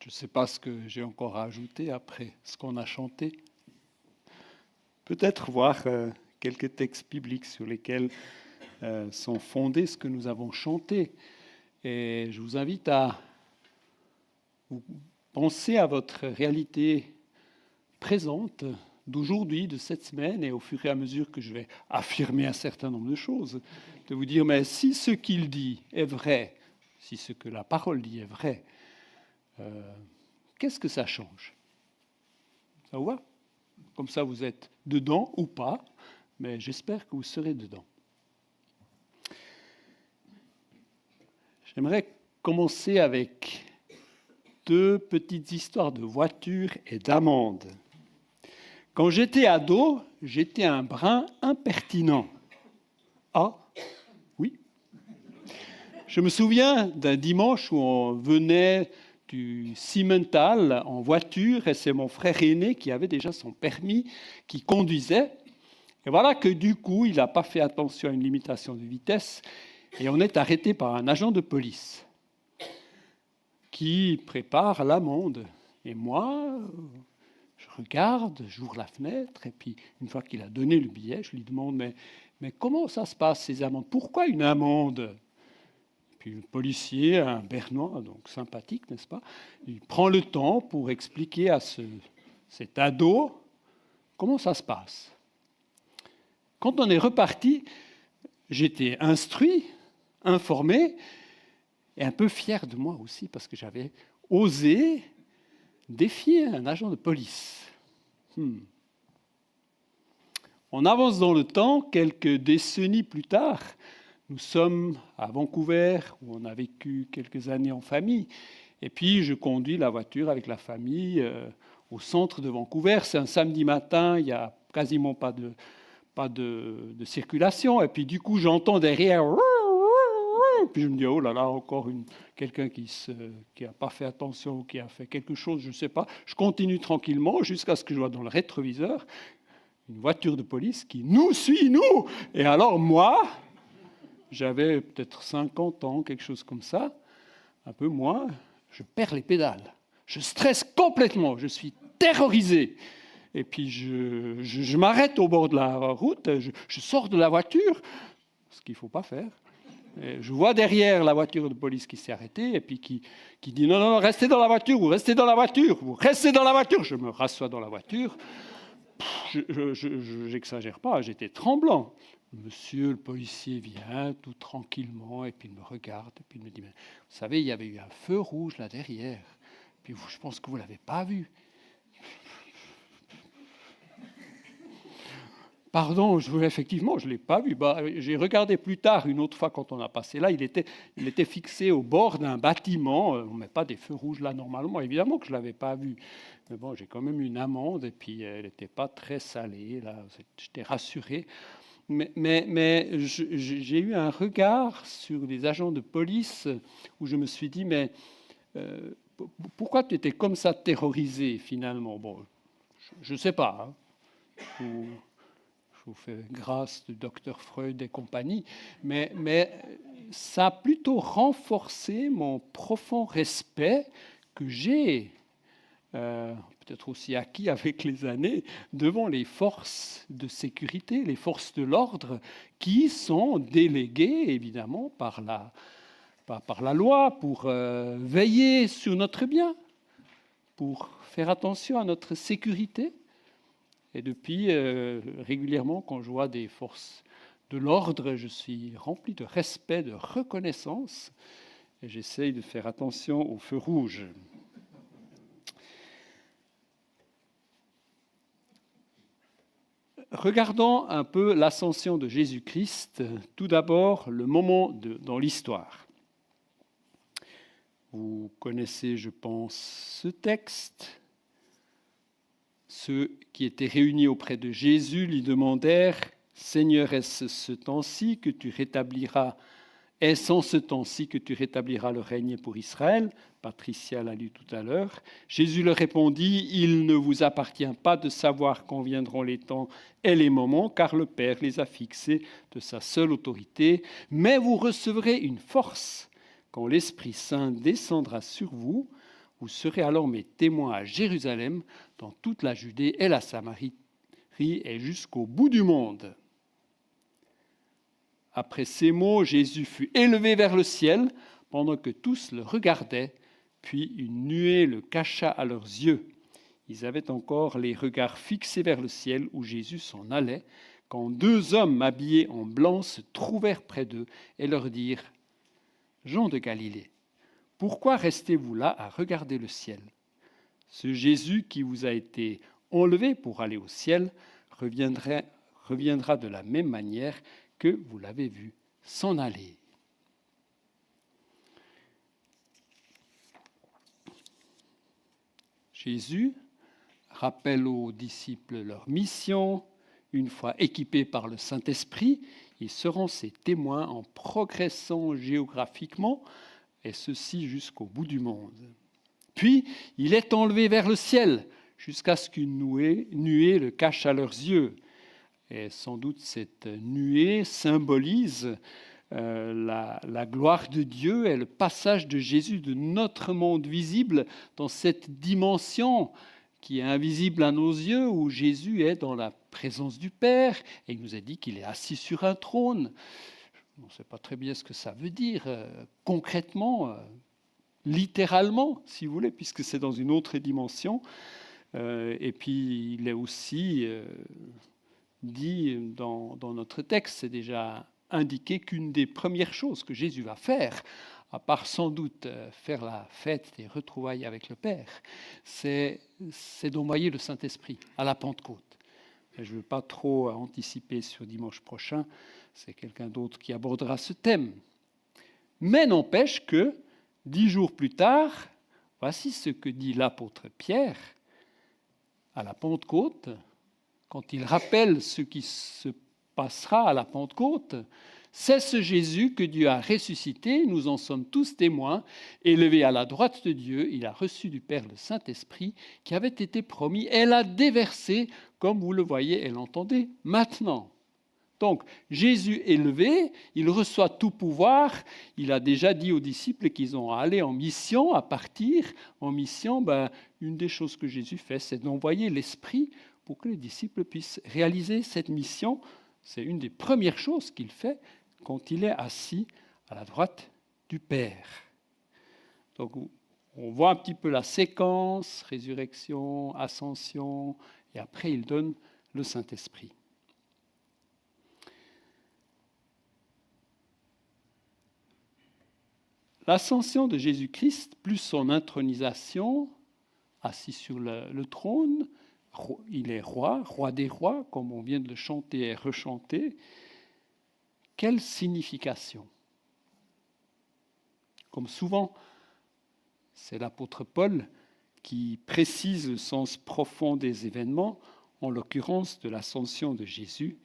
ne sais pas ce que j'ai encore à ajouter après ce qu'on a chanté. Peut-être voir quelques textes bibliques sur lesquels sont fondés ce que nous avons chanté. Et je vous invite à penser à votre réalité présente d'aujourd'hui, de cette semaine, et au fur et à mesure que je vais affirmer un certain nombre de choses, de vous dire, mais si ce qu'il dit est vrai, si ce que la parole dit est vrai, qu'est-ce que ça change? Ça vous va? Comme ça, vous êtes dedans ou pas, mais j'espère que vous serez dedans. J'aimerais commencer avec 2 petites histoires de voitures et d'amendes. Quand j'étais ado, j'étais un brin impertinent. Ah, oui. Je me souviens d'un dimanche où on venait du Simmental en voiture, et c'est mon frère aîné qui avait déjà son permis, qui conduisait. Et voilà que du coup, il n'a pas fait attention à une limitation de vitesse, et on est arrêté par un agent de police qui prépare l'amende. Et moi, je regarde, j'ouvre la fenêtre, et puis une fois qu'il a donné le billet, je lui demande, mais comment ça se passe ces amendes? Pourquoi une amende? Puis le policier, un Bernois, donc sympathique, n'est-ce pas? Il prend le temps pour expliquer à cet ado comment ça se passe. Quand on est reparti, j'étais instruit, informé, et un peu fier de moi aussi, parce que j'avais osé défier un agent de police. On avance dans le temps, quelques décennies plus tard, nous sommes à Vancouver, où on a vécu quelques années en famille, et puis je conduis la voiture avec la famille au centre de Vancouver. C'est un samedi matin, il n'y a quasiment pas de circulation, et puis du coup j'entends derrière, puis je me dis, oh là là, encore quelqu'un qui n'a pas fait attention, qui a fait quelque chose, je ne sais pas. Je continue tranquillement jusqu'à ce que je vois dans le rétroviseur une voiture de police qui nous suit, nous. Et alors moi, j'avais peut-être 50 ans, quelque chose comme ça, un peu moins, je perds les pédales. Je stresse complètement, je suis terrorisé. Et puis je m'arrête au bord de la route, je sors de la voiture, ce qu'il ne faut pas faire. Et je vois derrière la voiture de police qui s'est arrêtée et puis qui dit non, non, restez dans la voiture, vous restez dans la voiture, vous restez dans la voiture. Je me rassois dans la voiture. Je n'exagère pas, j'étais tremblant. Monsieur le policier vient tout tranquillement et puis il me regarde et puis il me dit, mais, vous savez, il y avait eu un feu rouge là derrière. Puis je pense que vous ne l'avez pas vu. Pardon, effectivement, je ne l'ai pas vu. J'ai regardé plus tard, une autre fois quand on a passé là, il était fixé au bord d'un bâtiment. On ne met pas des feux rouges là normalement, évidemment que je ne l'avais pas vu. Mais bon, j'ai quand même une amende et puis elle n'était pas très salée. Là, j'étais rassuré. Mais j'ai eu un regard sur les agents de police où je me suis dit, mais pourquoi tu étais comme ça terrorisé finalement? Bon, je ne sais pas. Hein. Je vous fais grâce de Dr Freud et compagnie, mais ça a plutôt renforcé mon profond respect que j'ai, peut-être aussi acquis avec les années, devant les forces de sécurité, les forces de l'ordre, qui sont déléguées, évidemment, par la loi, pour veiller sur notre bien, pour faire attention à notre sécurité. Et depuis, régulièrement, quand je vois des forces de l'ordre, je suis rempli de respect, de reconnaissance, et j'essaye de faire attention aux feux rouges. Regardons un peu l'ascension de Jésus-Christ. Tout d'abord, le moment dans l'histoire. Vous connaissez, je pense, ce texte. Ceux qui étaient réunis auprès de Jésus lui demandèrent « Seigneur, est-ce ce temps-ci que tu rétabliras, est-ce en ce temps-ci que tu rétabliras le règne pour Israël ?» Patricia l'a lu tout à l'heure. Jésus leur répondit « Il ne vous appartient pas de savoir quand viendront les temps et les moments, car le Père les a fixés de sa seule autorité. Mais vous recevrez une force quand l'Esprit Saint descendra sur vous. Vous serez alors mes témoins à Jérusalem, dans toute la Judée et la Samarie, et jusqu'au bout du monde. » Après ces mots, Jésus fut élevé vers le ciel, pendant que tous le regardaient, puis une nuée le cacha à leurs yeux. Ils avaient encore les regards fixés vers le ciel où Jésus s'en allait, quand 2 hommes habillés en blanc se trouvèrent près d'eux et leur dirent : « Gens de Galilée, pourquoi restez-vous là à regarder le ciel ? Ce Jésus qui vous a été enlevé pour aller au ciel reviendra de la même manière que vous l'avez vu s'en aller. » Jésus rappelle aux disciples leur mission. Une fois équipés par le Saint-Esprit, ils seront ses témoins en progressant géographiquement, et ceci jusqu'au bout du monde. Puis, il est enlevé vers le ciel, jusqu'à ce qu'une nuée le cache à leurs yeux. Et sans doute cette nuée symbolise la gloire de Dieu et le passage de Jésus de notre monde visible dans cette dimension qui est invisible à nos yeux, où Jésus est dans la présence du Père, et il nous a dit qu'il est assis sur un trône. On ne sait pas très bien ce que ça veut dire concrètement, littéralement, si vous voulez, puisque c'est dans une autre dimension. Et puis, il est aussi dit dans notre texte, c'est déjà indiqué qu'une des premières choses que Jésus va faire, à part sans doute faire la fête des retrouvailles avec le Père, c'est d'envoyer le Saint-Esprit à la Pentecôte. Je ne veux pas trop anticiper sur dimanche prochain, c'est quelqu'un d'autre qui abordera ce thème. Mais n'empêche que, 10 jours plus tard, voici ce que dit l'apôtre Pierre à la Pentecôte, quand il rappelle ce qui se passera à la Pentecôte. C'est ce Jésus que Dieu a ressuscité, nous en sommes tous témoins. Élevé à la droite de Dieu, il a reçu du Père le Saint-Esprit qui avait été promis et l'a déversé, comme vous le voyez et l'entendez maintenant. Donc, Jésus élevé, il reçoit tout pouvoir. Il a déjà dit aux disciples qu'ils ont à aller en mission, à partir en mission. Une des choses que Jésus fait, c'est d'envoyer l'Esprit pour que les disciples puissent réaliser cette mission. C'est une des premières choses qu'il fait quand il est assis à la droite du Père. Donc, on voit un petit peu la séquence, résurrection, ascension, et après il donne le Saint-Esprit. L'ascension de Jésus-Christ, plus son intronisation, assis sur le trône, il est roi des rois, comme on vient de le chanter et rechanter. Quelle signification ? Comme souvent, c'est l'apôtre Paul qui précise le sens profond des événements, en l'occurrence de l'ascension de Jésus.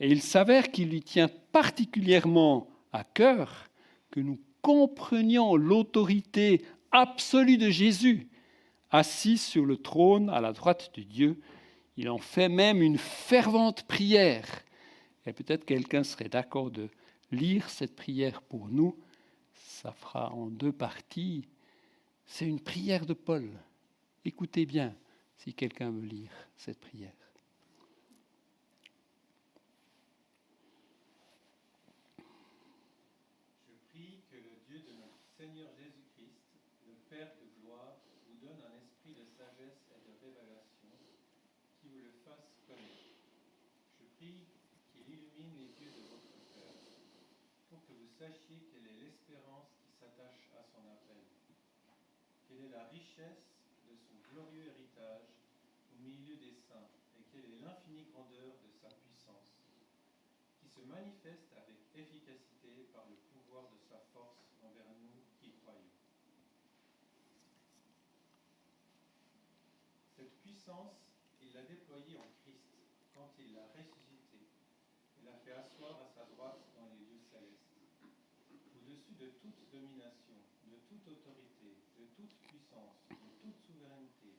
Et il s'avère qu'il lui tient particulièrement à cœur que nous comprenions l'autorité absolue de Jésus, assis sur le trône à la droite de Dieu. Il en fait même une fervente prière. Et peut-être quelqu'un serait d'accord de lire cette prière pour nous. Ça fera en 2 parties. C'est une prière de Paul. Écoutez bien si quelqu'un veut lire cette prière. Je prie que le Dieu de notre Seigneur Jésus-Christ, le Père de gloire, vous donne un esprit de sagesse et de révélation, qui vous le fasse connaître. Je prie qu'il illumine les yeux de votre cœur, pour que vous sachiez quelle est l'espérance qui s'attache à son appel, quelle est la richesse de son glorieux héritage au milieu des saints, et quelle est l'infinie grandeur de sa puissance, qui se manifeste avec efficacité par le pouvoir de sa force envers nous qui croyons. Cette puissance, il l'a déployée en Christ, quand il l'a ressuscité et l'a fait asseoir à sa droite dans les lieux célestes, au-dessus de toute domination, de toute autorité, de toute puissance, de toute souveraineté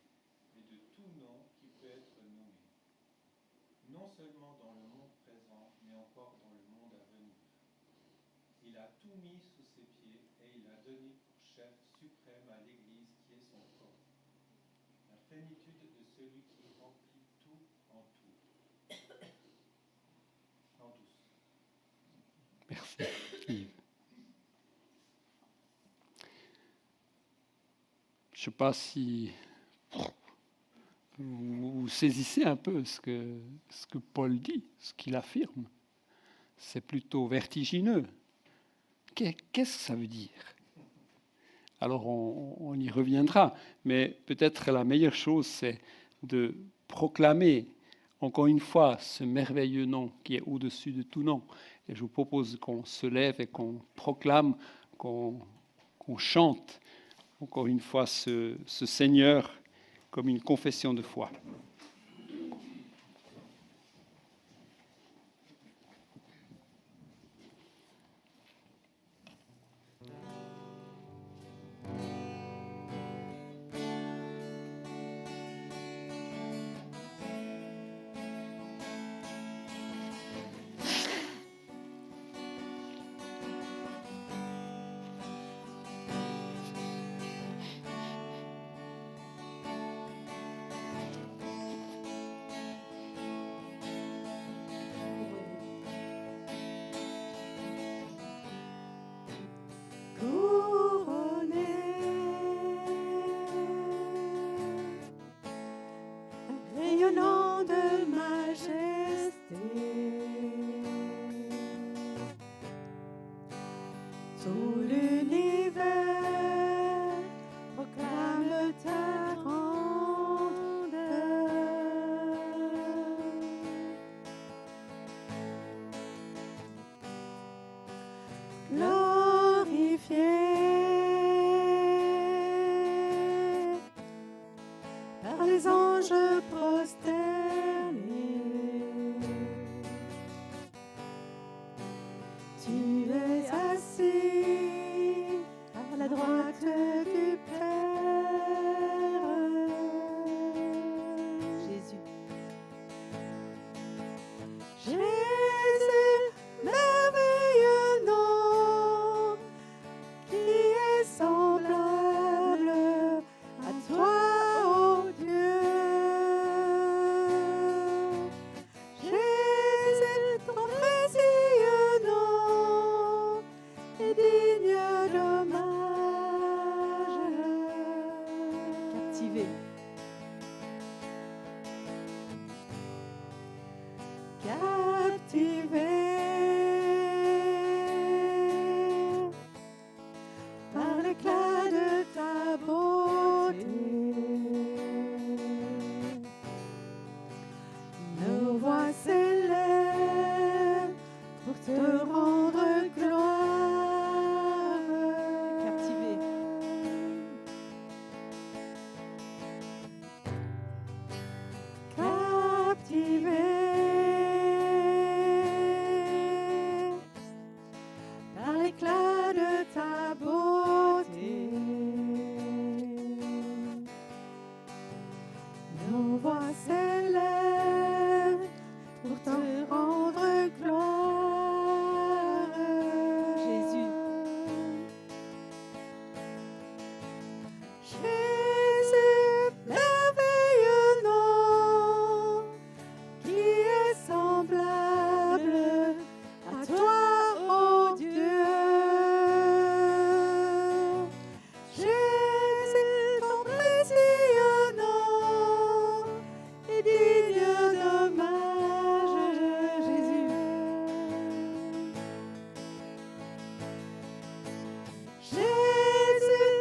et de tout nom qui peut être nommé, non seulement dans le monde présent, mais encore dans le monde à venir. Il a tout mis sous ses pieds et il a donné pour chef suprême à l'Église qui est son plénitude de celui qui remplit tout en tout. En tous. Merci, Yves. Je ne sais pas si vous saisissez un peu ce que Paul dit, ce qu'il affirme. C'est plutôt vertigineux. Qu'est-ce que ça veut dire? Alors on y reviendra, mais peut-être la meilleure chose, c'est de proclamer encore une fois ce merveilleux nom qui est au-dessus de tout nom. Et je vous propose qu'on se lève et qu'on proclame, qu'on chante encore une fois ce Seigneur comme une confession de foi. Rayonnant de majesté, tout l'univers proclame ta grandeur. Glorifié par les anges prosternés, tu es assis à la droite du Père. Jésus. Jésus, merveilleux nom, qui est semblable à toi, ô Dieu. Jésus, ton précieux nom est digne d'hommage. Captivé. Captivé par l'éclat de ta beauté, nos voix s'élèvent pour te rendre gloire. Captivé. Captivé par l'éclat de ta beauté, nos voix s'élèvent pour te rendre gloire. Jésus. Jésus, merveilleux nom, qui est semblable à toi, ô Dieu. Jésus, ton précieux nom est digne d'hommage. Jésus. Jésus,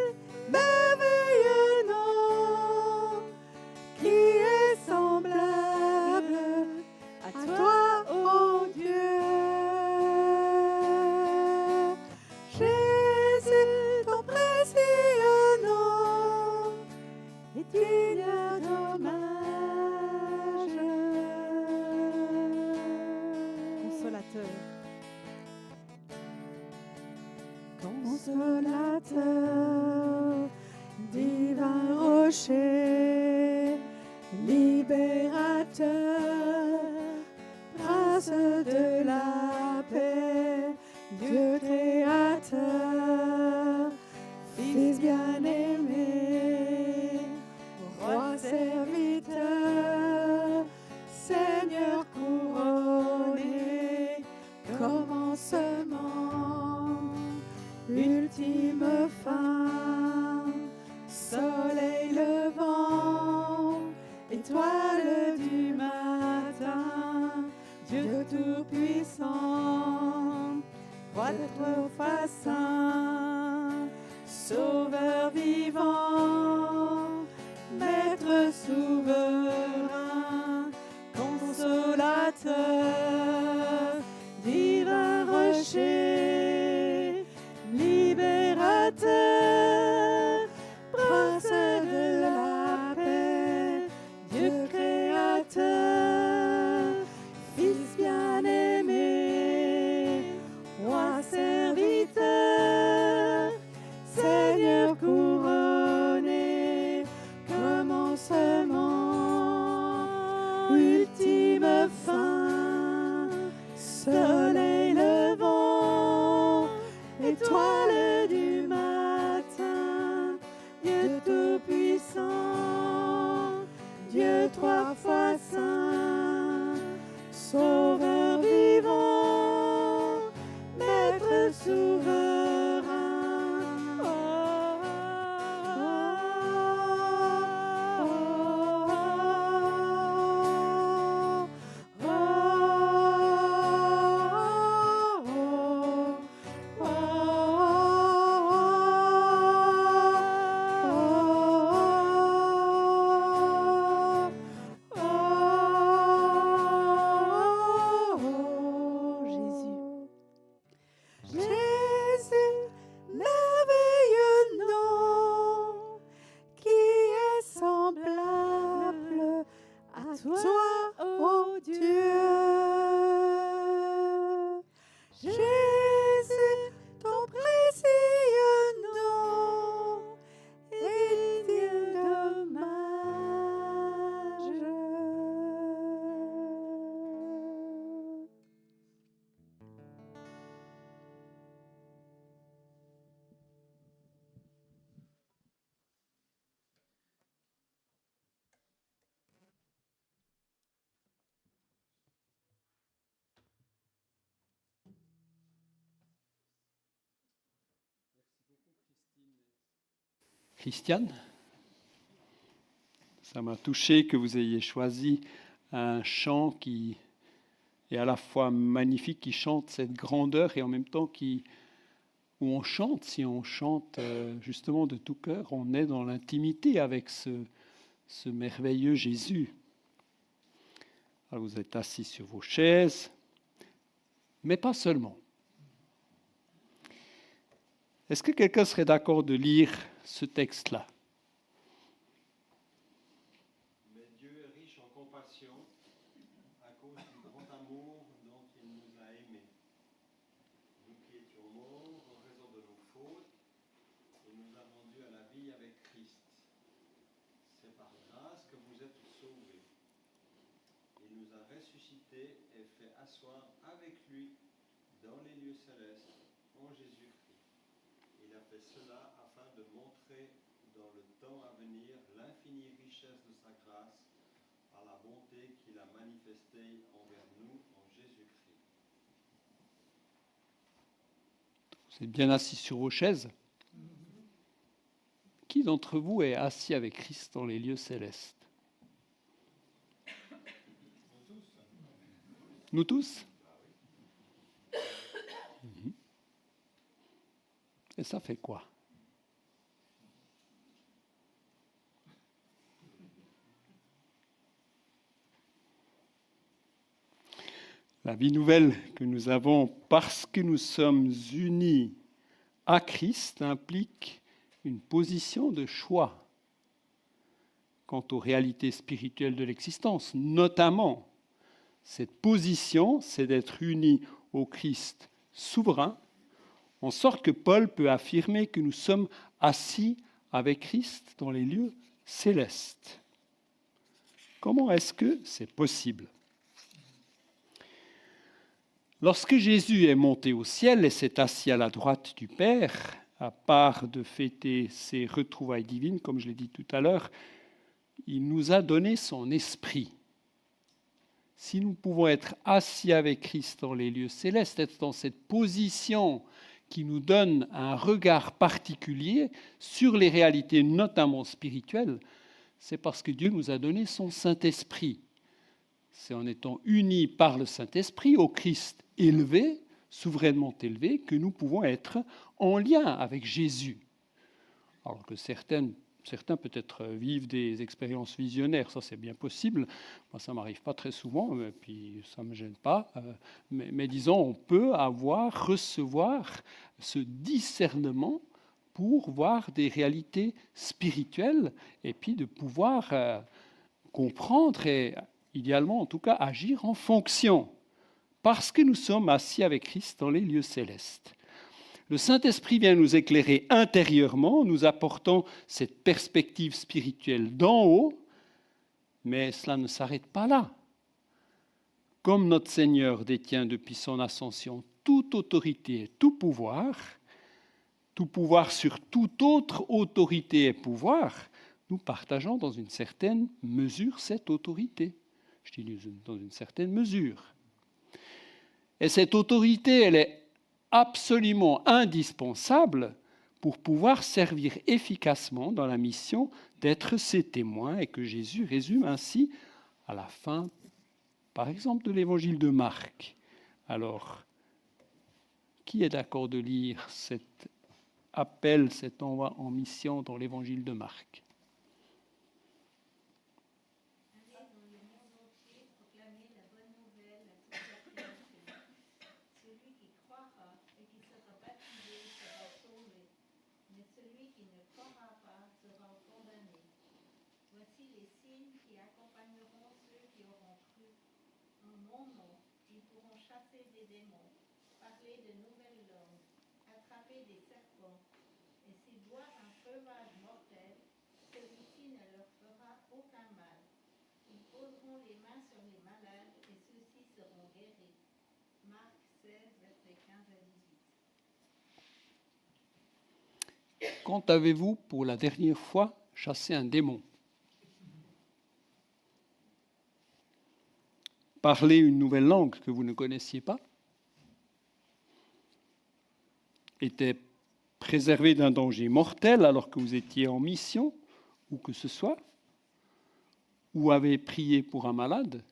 merveilleux nom, qui est semblable à toi, ô Dieu. Jésus, ton précieux nom est digne d'hommage. Consolateur. Consolateur, divin rocher, libérateur, prince de la paix, Dieu créateur, Fils bien-aimé, roi céleste. Étoile du matin, Dieu tout-puissant, trois fois saint, Sauveur vivant, Maître souverain, Consolateur, divin rocher, libérateur, Prince de la paix, Dieu créateur, Fils bien-aimé, Roi serviteur, Seigneur couronné, commencement, ultime fin, soleil levant, étoile du matin, Dieu tout-puissant, Dieu trois fois saint, Sauveur vivant, Maître souverain. Jésus, merveilleux nom, qui est semblable à toi, ô Dieu. Jésus, ton précieux nom est digne d'hommage. Christiane, ça m'a touché que vous ayez choisi un chant qui est à la fois magnifique, qui chante cette grandeur et en même temps où on chante, si on chante justement de tout cœur, on est dans l'intimité avec ce merveilleux Jésus. Alors vous êtes assis sur vos chaises, mais pas seulement. Est-ce que quelqu'un serait d'accord de lire ce texte-là? Mais Dieu est riche en compassion à cause du grand amour dont il nous a aimés. Nous qui étions morts en raison de nos fautes, il nous a rendus à la vie avec Christ. C'est par grâce que vous êtes sauvés. Il nous a ressuscités et fait asseoir avec lui dans les lieux célestes en Jésus-Christ. Il a fait cela afin de montrer dans le temps à venir l'infinie richesse de sa grâce à la bonté qu'il a manifestée envers nous en Jésus-Christ. Vous êtes bien assis sur vos chaises? Qui d'entre vous est assis avec Christ dans les lieux célestes? Nous tous? Et ça fait quoi? La vie nouvelle que nous avons parce que nous sommes unis à Christ implique une position de choix quant aux réalités spirituelles de l'existence. Notamment, cette position, c'est d'être unis au Christ souverain, en sorte que Paul peut affirmer que nous sommes assis avec Christ dans les lieux célestes. Comment est-ce que c'est possible? Lorsque Jésus est monté au ciel et s'est assis à la droite du Père, à part de fêter ses retrouvailles divines, comme je l'ai dit tout à l'heure, il nous a donné son esprit. Si nous pouvons être assis avec Christ dans les lieux célestes, être dans cette position qui nous donne un regard particulier sur les réalités, notamment spirituelles, c'est parce que Dieu nous a donné son Saint-Esprit. C'est en étant unis par le Saint-Esprit au Christ élevé, souverainement élevé, que nous pouvons être en lien avec Jésus. Alors que certains peut-être vivent des expériences visionnaires, ça c'est bien possible. Moi, ça ne m'arrive pas très souvent, et puis ça ne me gêne pas. Mais disons, on peut recevoir ce discernement pour voir des réalités spirituelles et puis de pouvoir comprendre et, idéalement en tout cas, agir en fonction, parce que nous sommes assis avec Christ dans les lieux célestes. Le Saint-Esprit vient nous éclairer intérieurement, nous apportant cette perspective spirituelle d'en haut, mais cela ne s'arrête pas là. Comme notre Seigneur détient depuis son ascension toute autorité et tout pouvoir sur toute autre autorité et pouvoir, nous partageons dans une certaine mesure cette autorité. Je dis dans une certaine mesure. Et cette autorité, elle est absolument indispensable pour pouvoir servir efficacement dans la mission d'être ses témoins, et que Jésus résume ainsi à la fin, par exemple, de l'évangile de Marc. Alors, qui est d'accord de lire cet appel, cet envoi en mission dans l'évangile de Marc ? Quand avez-vous, pour la dernière fois, chassé un démon ? Parlé une nouvelle langue que vous ne connaissiez pas ? Était préservé d'un danger mortel alors que vous étiez en mission, où que ce soit ? Ou avez prié pour un malade,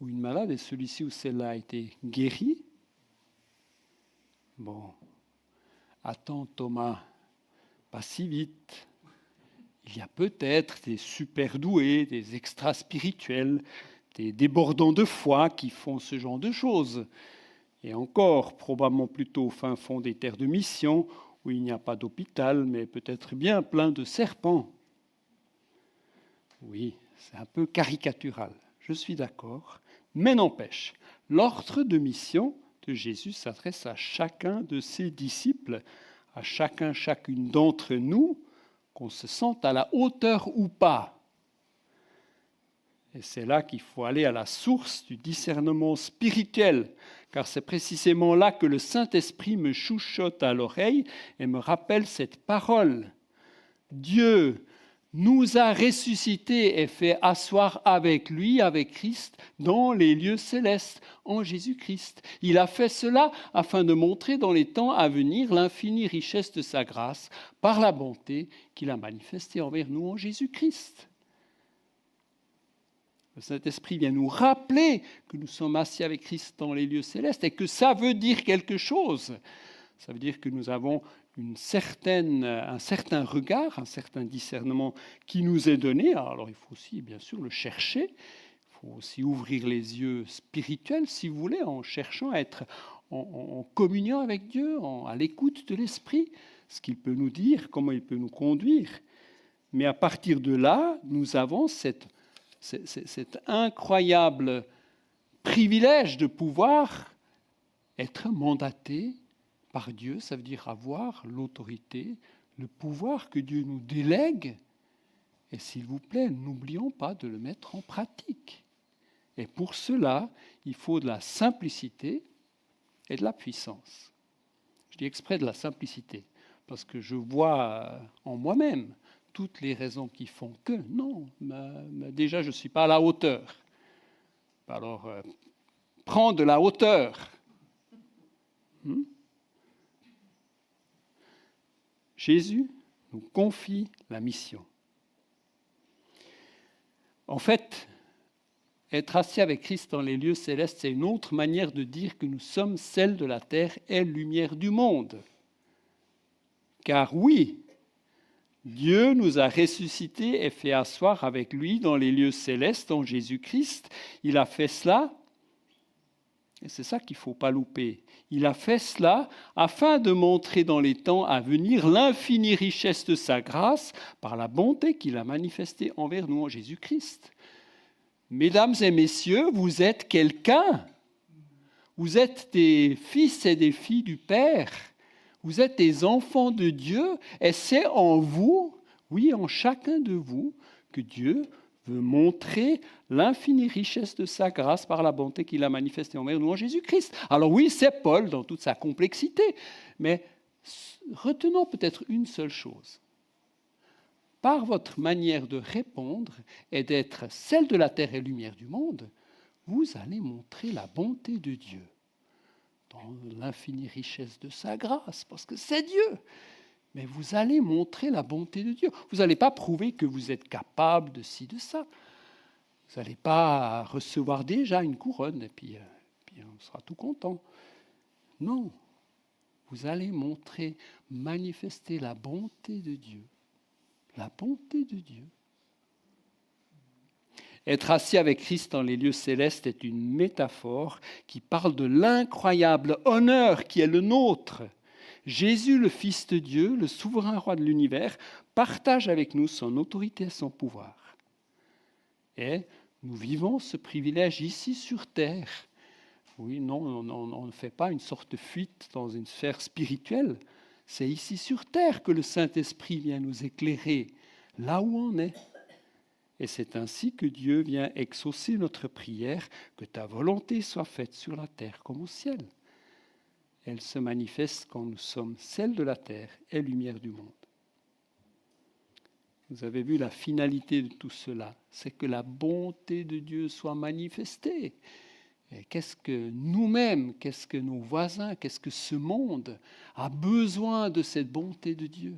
ou une malade, et celui-ci ou celle-là a été guéri ? Bon, attends Thomas, pas si vite. Il y a peut-être des superdoués, des extra-spirituels, des débordants de foi qui font ce genre de choses. Et encore, probablement plutôt au fin fond des terres de mission, où il n'y a pas d'hôpital, mais peut-être bien plein de serpents. Oui, c'est un peu caricatural, je suis d'accord, mais n'empêche, l'ordre de mission de Jésus s'adresse à chacun de ses disciples, à chacune d'entre nous, qu'on se sente à la hauteur ou pas. Et c'est là qu'il faut aller à la source du discernement spirituel, car c'est précisément là que le Saint-Esprit me chuchote à l'oreille et me rappelle cette parole. Dieu nous a ressuscités et fait asseoir avec lui, avec Christ, dans les lieux célestes, en Jésus-Christ. Il a fait cela afin de montrer dans les temps à venir l'infinie richesse de sa grâce par la bonté qu'il a manifestée envers nous en Jésus-Christ. Le Saint-Esprit vient nous rappeler que nous sommes assis avec Christ dans les lieux célestes et que ça veut dire quelque chose. Ça veut dire que nous avons un certain regard, un certain discernement qui nous est donné. Alors il faut aussi, bien sûr, le chercher. Il faut aussi ouvrir les yeux spirituels, si vous voulez, en cherchant à être en communion avec Dieu, à l'écoute de l'Esprit, ce qu'il peut nous dire, comment il peut nous conduire. Mais à partir de là, nous avons cet incroyable privilège de pouvoir être mandatés par Dieu, ça veut dire avoir l'autorité, le pouvoir que Dieu nous délègue. Et s'il vous plaît, n'oublions pas de le mettre en pratique. Et pour cela, il faut de la simplicité et de la puissance. Je dis exprès de la simplicité, parce que je vois en moi-même toutes les raisons qui font que, non, déjà je ne suis pas à la hauteur. Alors, prends de la hauteur. Jésus nous confie la mission. En fait, être assis avec Christ dans les lieux célestes, c'est une autre manière de dire que nous sommes sel de la terre et lumière du monde. Car oui, Dieu nous a ressuscités et fait asseoir avec lui dans les lieux célestes en Jésus-Christ. Il a fait cela, et c'est ça qu'il ne faut pas louper. Il a fait cela afin de montrer dans les temps à venir l'infinie richesse de sa grâce par la bonté qu'il a manifestée envers nous en Jésus-Christ. Mesdames et messieurs, vous êtes quelqu'un. Vous êtes des fils et des filles du Père. Vous êtes des enfants de Dieu et c'est en vous, oui, en chacun de vous, que Dieu veut montrer l'infinie richesse de sa grâce par la bonté qu'il a manifestée envers nous en Jésus-Christ. Alors oui, c'est Paul dans toute sa complexité, mais retenons peut-être une seule chose. Par votre manière de répondre et d'être celle de la terre et lumière du monde, vous allez montrer la bonté de Dieu dans l'infinie richesse de sa grâce, parce que c'est Dieu. Mais vous allez montrer la bonté de Dieu. Vous n'allez pas prouver que vous êtes capable de ci, de ça. Vous n'allez pas recevoir déjà une couronne et puis on sera tout content. Non. Vous allez montrer, manifester la bonté de Dieu. La bonté de Dieu. Être assis avec Christ dans les lieux célestes est une métaphore qui parle de l'incroyable honneur qui est le nôtre. Jésus, le Fils de Dieu, le souverain roi de l'univers, partage avec nous son autorité et son pouvoir. Et nous vivons ce privilège ici sur terre. Oui, non, on ne fait pas une sorte de fuite dans une sphère spirituelle. C'est ici sur terre que le Saint-Esprit vient nous éclairer, là où on est. Et c'est ainsi que Dieu vient exaucer notre prière, que ta volonté soit faite sur la terre comme au ciel. Elle se manifeste quand nous sommes celle de la terre et lumière du monde. Vous avez vu la finalité de tout cela, c'est que la bonté de Dieu soit manifestée. Et qu'est-ce que nous-mêmes, qu'est-ce que nos voisins, qu'est-ce que ce monde a besoin de cette bonté de Dieu?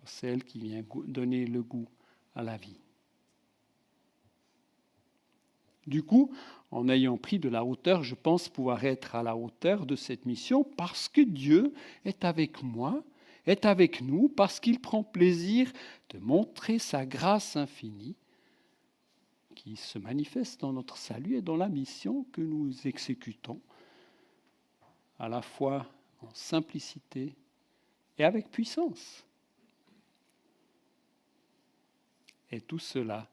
C'est elle qui vient donner le goût à la vie. Du coup, en ayant pris de la hauteur, je pense pouvoir être à la hauteur de cette mission parce que Dieu est avec moi, est avec nous, parce qu'il prend plaisir de montrer sa grâce infinie qui se manifeste dans notre salut et dans la mission que nous exécutons, à la fois en simplicité et avec puissance. Et tout cela,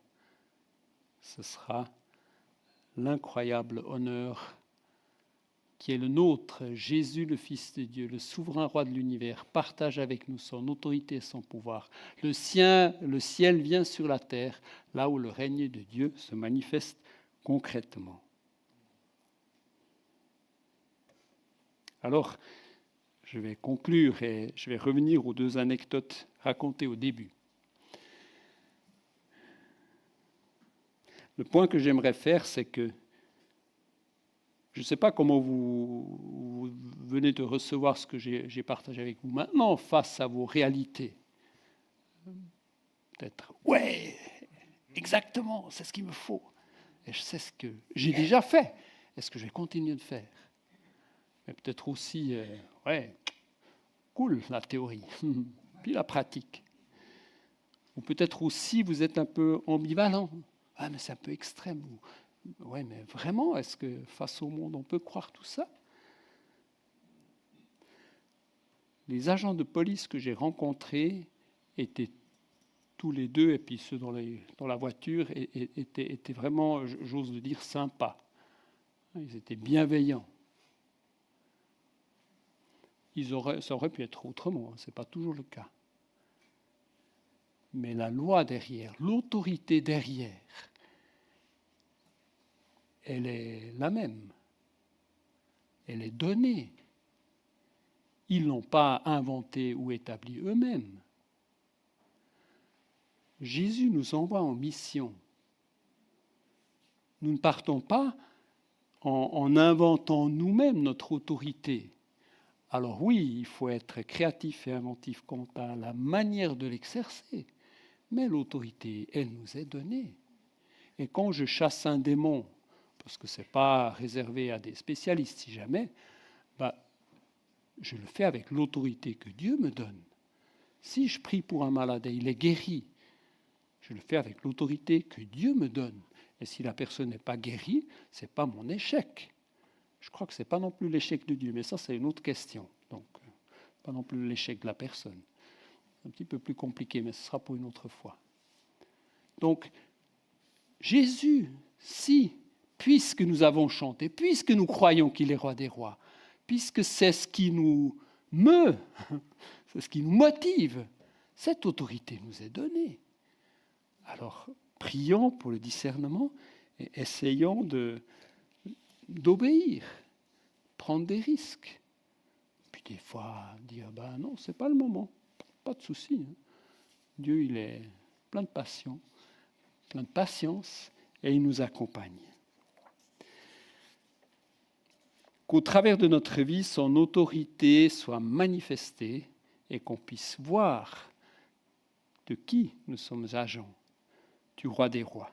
ce sera l'incroyable honneur qui est le nôtre. Jésus, le Fils de Dieu, le souverain roi de l'univers, partage avec nous son autorité et son pouvoir. Le ciel vient sur la terre, là où le règne de Dieu se manifeste concrètement. Alors, je vais conclure et je vais revenir aux 2 anecdotes racontées au début. Le point que j'aimerais faire, c'est que je ne sais pas comment vous venez de recevoir ce que j'ai partagé avec vous maintenant face à vos réalités. Peut-être, ouais, exactement, c'est ce qu'il me faut. Et je sais ce que j'ai déjà fait. Est-ce que je vais continuer de faire? Mais peut-être aussi, ouais, cool la théorie, puis la pratique. Ou peut-être aussi vous êtes un peu ambivalent. Ah, mais c'est un peu extrême. Oui, mais vraiment, est-ce que face au monde, on peut croire tout ça? Les agents de police que j'ai rencontrés étaient tous les deux, et puis ceux dans la voiture, étaient vraiment, j'ose le dire, sympas. Ils étaient bienveillants. Ça aurait pu être autrement, ce n'est pas toujours le cas. Mais la loi derrière, l'autorité derrière, elle est la même. Elle est donnée. Ils ne l'ont pas inventée ou établie eux-mêmes. Jésus nous envoie en mission. Nous ne partons pas en inventant nous-mêmes notre autorité. Alors oui, il faut être créatif et inventif quant à la manière de l'exercer. mais l'autorité, elle nous est donnée. Et quand je chasse un démon, parce que ce n'est pas réservé à des spécialistes si jamais, je le fais avec l'autorité que Dieu me donne. Si je prie pour un malade et il est guéri, je le fais avec l'autorité que Dieu me donne. Et si la personne n'est pas guérie, ce n'est pas mon échec. Je crois que ce n'est pas non plus l'échec de Dieu, mais ça c'est une autre question. Donc, pas non plus l'échec de la personne. C'est un petit peu plus compliqué, mais ce sera pour une autre fois. Donc, Jésus, puisque nous avons chanté, puisque nous croyons qu'il est roi des rois, puisque c'est ce qui nous meut, c'est ce qui nous motive, cette autorité nous est donnée. Alors, prions pour le discernement et essayons d'obéir, prendre des risques. Puis des fois, dire, non, ce n'est pas le moment, pas de souci. Dieu, il est plein de passion, plein de patience, et il nous accompagne. Qu'au travers de notre vie, son autorité soit manifestée et qu'on puisse voir de qui nous sommes agents, du roi des rois.